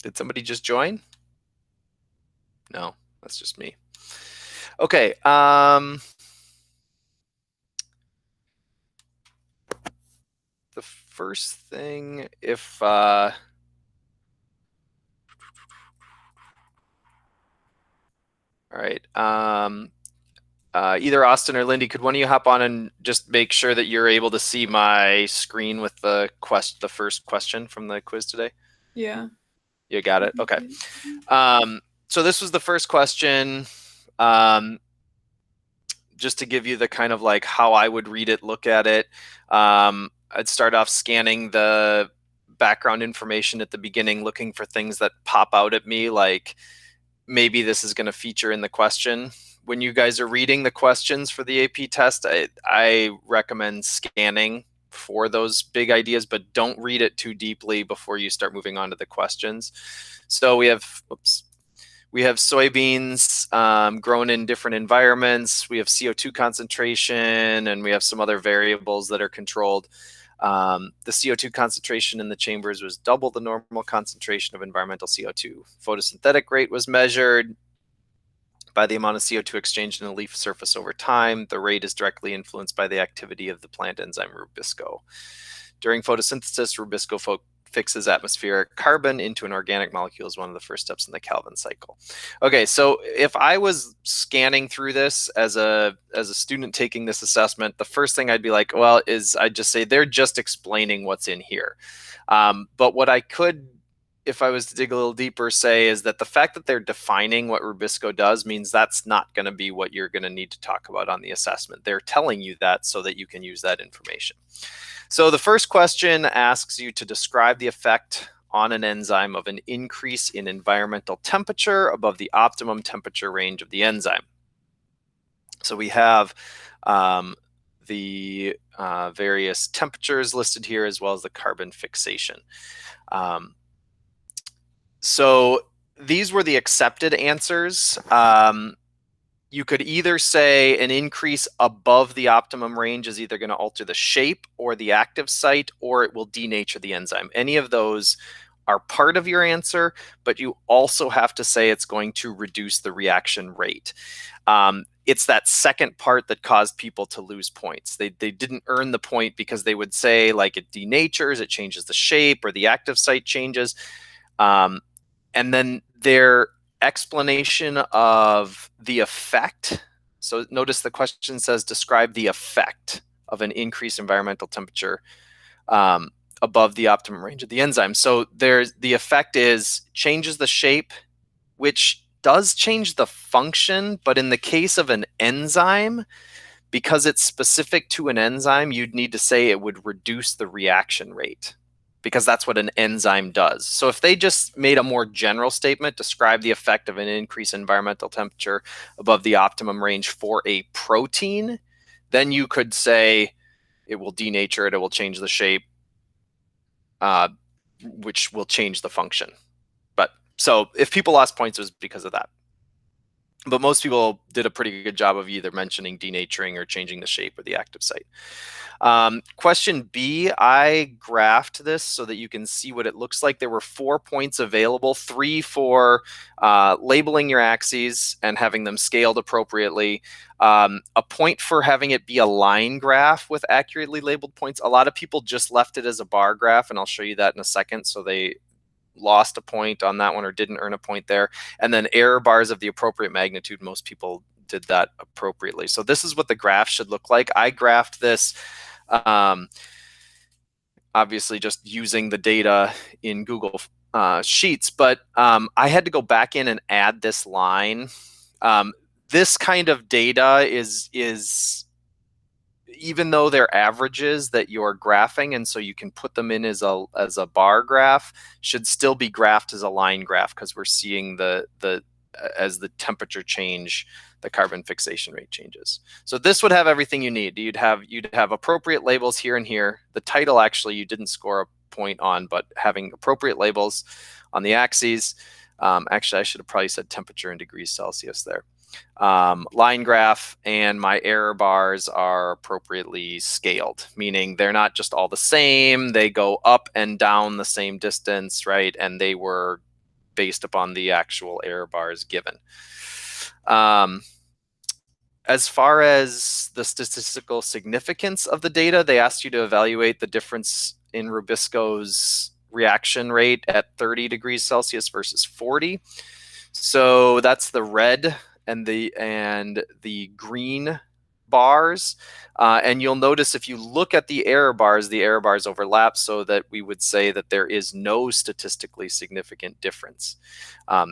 Did somebody just join? No, that's just me. Okay. The first thing, if all right, either Austin or Lindy, could one of you hop on and just make sure that you're able to see my screen with the first question from the quiz today? Yeah. You got it? Okay. So this was the first question. Just to give you the kind of like how I would read it, look at it. I'd start off scanning the background information at the beginning, looking for things that pop out at me, like maybe this is going to feature in the question. When you guys are reading the questions for the AP test, I recommend scanning for those big ideas, but don't read it too deeply before you start moving on to the questions. So we have, we have soybeans grown in different environments. We have CO2 concentration, and we have some other variables that are controlled. The CO2 concentration in the chambers was double the normal concentration of environmental CO2. Photosynthetic rate was measured by the amount of CO2 exchanged in a leaf surface over time. The rate is directly influenced by the activity of the plant enzyme rubisco. During photosynthesis, rubisco fixes atmospheric carbon into an organic molecule is one of the first steps in the Calvin cycle. Okay, so if I was scanning through this as a student taking this assessment, the first thing I'd be like, well, is I'd just say they're just explaining what's in here. But what I could, if I was to dig a little deeper, say is that the fact that they're defining what rubisco does means that's not going to be what you're going to need to talk about on the assessment. They're telling you that so that you can use that information. So the first question asks you to describe the effect on an enzyme of an increase in environmental temperature above the optimum temperature range of the enzyme. So we have the various temperatures listed here, as well as the carbon fixation. So these were the accepted answers. You could either say an increase above the optimum range is either going to alter the shape or the active site, or it will denature the enzyme. Any of those are part of your answer, but you also have to say it's going to reduce the reaction rate. It's that second part that caused people to lose points. They didn't earn the point because they would say like it denatures, it changes the shape, or the active site changes. And then their explanation of the effect. So notice the question says, describe the effect of an increased environmental temperature above the optimum range of the enzyme. So there's the effect is changes the shape, which does change the function, but in the case of an enzyme, because it's specific to an enzyme, you'd need to say it would reduce the reaction rate, because that's what an enzyme does. So if they just made a more general statement, describe the effect of an increase in environmental temperature above the optimum range for a protein, then you could say it will denature it, it will change the shape, which will change the function. But so if people lost points, it was because of that. But most people did a pretty good job of either mentioning denaturing or changing the shape of the active site. Question B, I graphed this so that you can see what it looks like. There were 4 points available, 3 for labeling your axes and having them scaled appropriately, a point for having it be a line graph with accurately labeled points. A lot of people just left it as a bar graph, and I'll show you that in a second. So they lost a point on that one or didn't earn a point there. And then error bars of the appropriate magnitude, most people did that appropriately. So this is what the graph should look like. I graphed this obviously just using the data in Google Sheets, but I had to go back in and add this line. This kind of data is even though they're averages that you're graphing, and so you can put them in as a bar graph, should still be graphed as a line graph, because we're seeing as the temperature change, the carbon fixation rate changes. So this would have everything you need. You'd have appropriate labels here and here. The title actually you didn't score a point on, but having appropriate labels on the axes. Actually, I should have probably said temperature in degrees Celsius there. Line graph, and my error bars are appropriately scaled, meaning they're not just all the same, they go up and down the same distance, right? And they were based upon the actual error bars given. As far as the statistical significance of the data, they asked you to evaluate the difference in Rubisco's reaction rate at 30 degrees Celsius versus 40. So that's the red and the green bars. And you'll notice if you look at the error bars overlap, so that we would say that there is no statistically significant difference.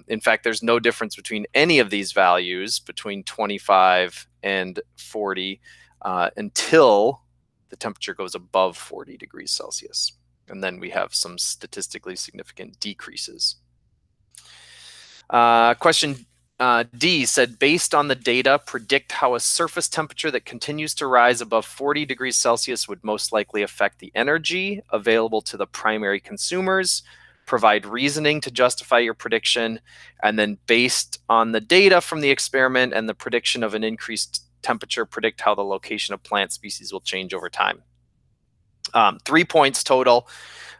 In fact, there's no difference between any of these values between 25 and 40 until the temperature goes above 40 degrees Celsius. And then we have some statistically significant decreases. Question D said, based on the data, predict how a surface temperature that continues to rise above 40 degrees Celsius would most likely affect the energy available to the primary consumers. Provide reasoning to justify your prediction, and then based on the data from the experiment and the prediction of an increased temperature, predict how the location of plant species will change over time. 3 points total.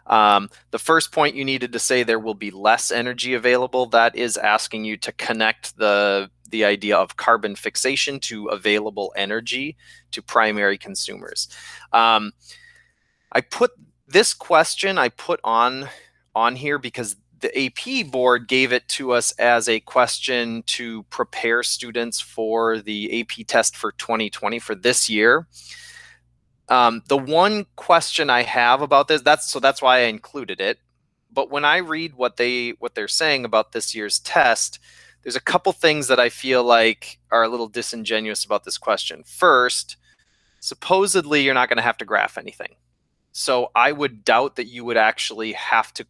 The first point, you needed to say there will be less energy available. That is asking you to connect the idea of carbon fixation to available energy to primary consumers. I put this question on here because the AP board gave it to us as a question to prepare students for the AP test for 2020 for this year. The one question I have about this, that's why I included it. But when I read what they're saying about this year's test, there's a couple things that I feel like are a little disingenuous about this question. First, supposedly you're not going to have to graph anything. So I would doubt that you would actually have to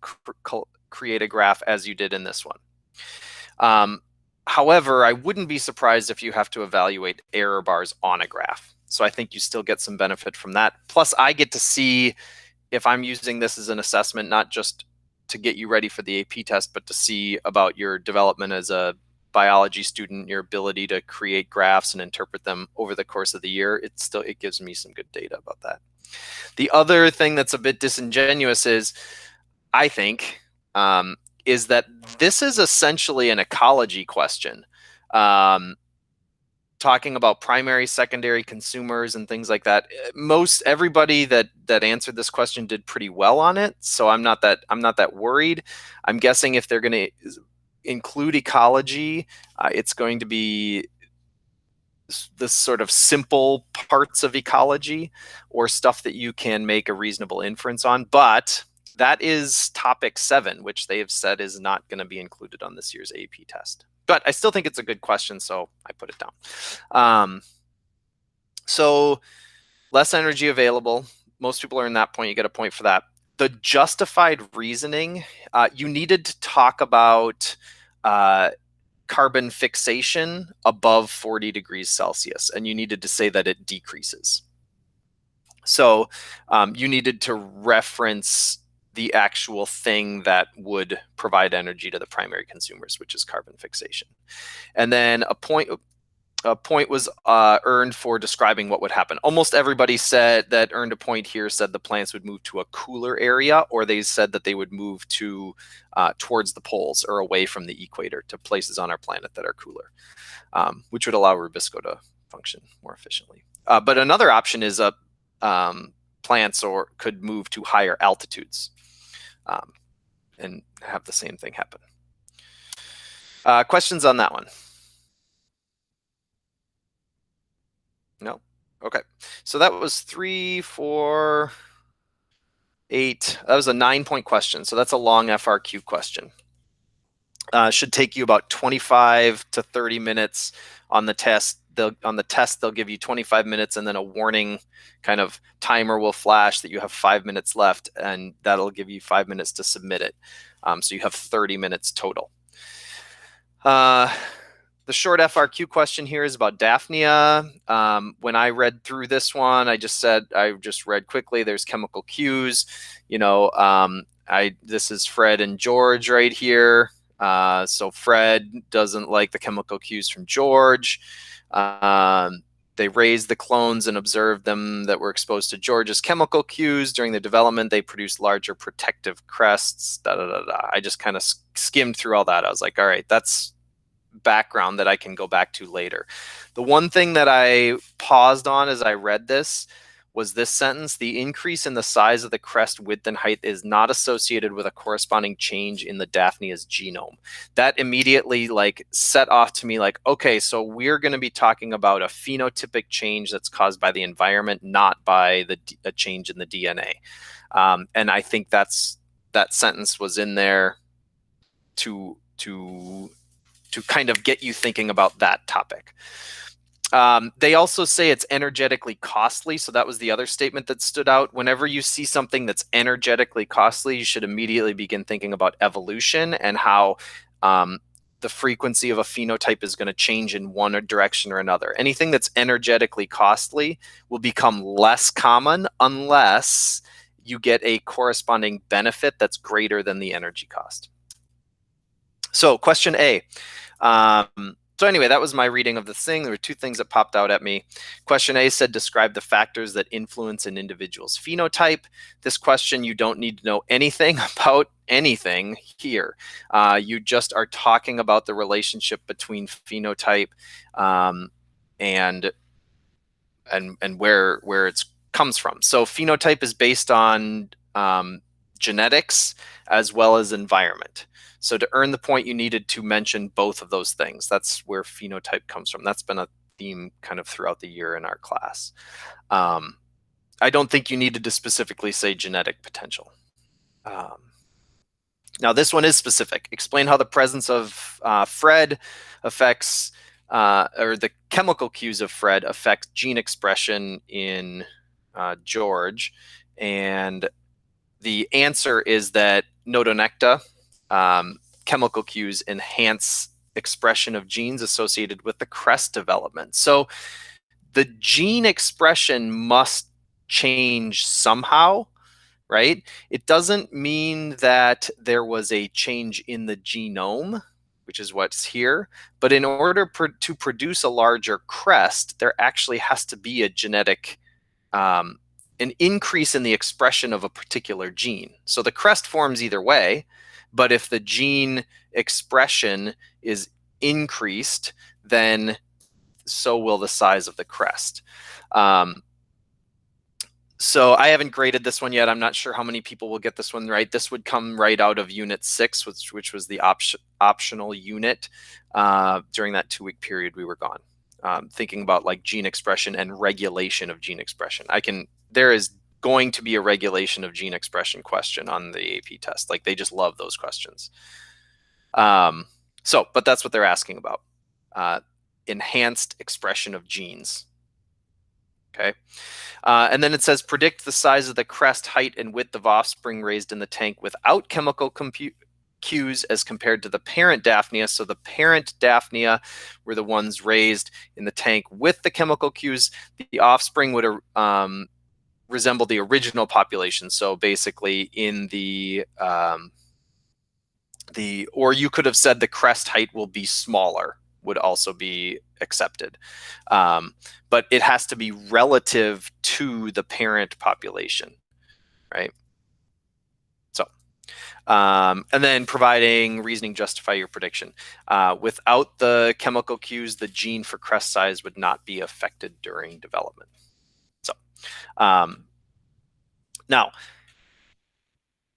create a graph as you did in this one. However, I wouldn't be surprised if you have to evaluate error bars on a graph. So I think you still get some benefit from that. Plus, I get to see if I'm using this as an assessment, not just to get you ready for the AP test, but to see about your development as a biology student, your ability to create graphs and interpret them over the course of the year. It gives me some good data about that. The other thing that's a bit disingenuous is, I think, is that this is essentially an ecology question. Talking about primary, secondary consumers and things like that. Everybody that answered this question did pretty well on it, so I'm not that worried. I'm guessing if they're going to include ecology, it's going to be this sort of simple parts of ecology or stuff that you can make a reasonable inference on. But that is topic 7, which they have said is not going to be included on this year's AP test. But I still think it's a good question, so I put it down. So less energy available. Most people are in that point. You get a point for that. The justified reasoning, you needed to talk about carbon fixation above 40 degrees Celsius, and you needed to say that it decreases. So you needed to reference the actual thing that would provide energy to the primary consumers, which is carbon fixation. And then a point was earned for describing what would happen. Almost everybody said that earned a point here said the plants would move to a cooler area, or they said that they would move to towards the poles or away from the equator to places on our planet that are cooler, which would allow Rubisco to function more efficiently. But another option is plants could move to higher altitudes and have the same thing happen. Questions on that one? No? Okay. So that was 3, 4, 8. That was a 9-point question. So that's a long FRQ question. Should take you about 25 to 30 minutes on the test. On the test, they'll give you 25 minutes, and then a warning kind of timer will flash that you have 5 minutes left, and that'll give you 5 minutes to submit it. So you have 30 minutes total. The short FRQ question here is about Daphnia. When I read through this one, I just read quickly. There's chemical cues. This is Fred and George right here. So Fred doesn't like the chemical cues from George. they raised the clones and observed them that were exposed to George's chemical cues during the development. They produced larger protective crests. Da, da, da, da. I just kind of skimmed through all that. I was like, all right, that's background that I can go back to later. The one thing that I paused on as I read this was this sentence: the increase in the size of the crest width and height is not associated with a corresponding change in the Daphnia's genome. That immediately like set off to me like, okay, so we're going to be talking about a phenotypic change that's caused by the environment, not by a change in the DNA. And I think that sentence was in there to kind of get you thinking about that topic. They also say it's energetically costly. So that was the other statement that stood out. Whenever you see something that's energetically costly, you should immediately begin thinking about evolution and how the frequency of a phenotype is going to change in one direction or another. Anything that's energetically costly will become less common unless you get a corresponding benefit that's greater than the energy cost. So question A. So anyway, that was my reading of the thing. There were two things that popped out at me. Question A said, describe the factors that influence an individual's phenotype. This question, you don't need to know anything about anything here. You just are talking about the relationship between phenotype and where it comes from. So phenotype is based on genetics as well as environment. So to earn the point, you needed to mention both of those things. That's where phenotype comes from. That's been a theme kind of throughout the year in our class. I don't think you needed to specifically say genetic potential. Now this one is specific. Explain how the presence of Fred affects, or the chemical cues of Fred affect gene expression in George. And the answer is that notonecta, chemical cues, enhance expression of genes associated with the crest development. So the gene expression must change somehow, right? It doesn't mean that there was a change in the genome, which is what's here, but in order to produce a larger crest, there actually has to be a genetic an increase in the expression of a particular gene. So the crest forms either way, but if the gene expression is increased, then so will the size of the crest. So I haven't graded this one yet. I'm not sure how many people will get this one right. This would come right out of Unit 6, which was the optional unit during that 2-week period we were gone. Thinking about like gene expression and regulation of gene expression. There is going to be a regulation of gene expression question on the AP test. Like they just love those questions. But that's what they're asking about. Enhanced expression of genes. Okay. And then it says, predict the size of the crest, height, and width of offspring raised in the tank without chemical cues as compared to the parent Daphnia. So the parent Daphnia were the ones raised in the tank with the chemical cues. The offspring would resemble the original population. So basically in or you could have said the crest height will be smaller, would also be accepted. But it has to be relative to the parent population, right? So, and then providing reasoning justify your prediction. Without the chemical cues, the gene for crest size would not be affected during development. So, now,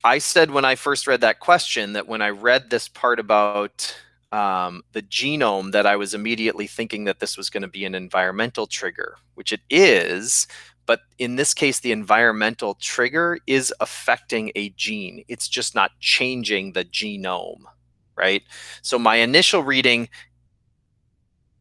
I said when I first read that question that when I read this part about the genome, that I was immediately thinking that this was going to be an environmental trigger, which it is. But in this case, the environmental trigger is affecting a gene. It's just not changing the genome, right? So my initial reading,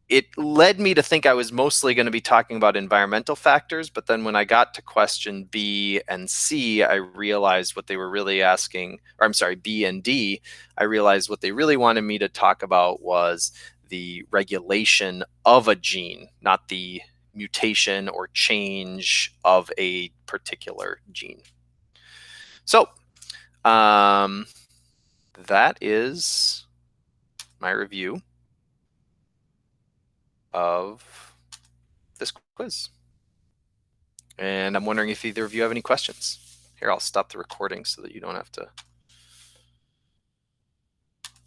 it led me to think I was mostly going to be talking about environmental factors. But then when I got to question B and C, I realized what they were really asking, or I'm sorry, B and D, I realized what they really wanted me to talk about was the regulation of a gene, not the mutation or change of a particular gene. So that is my review of this quiz. And I'm wondering if either of you have any questions. Here, I'll stop the recording so that you don't have to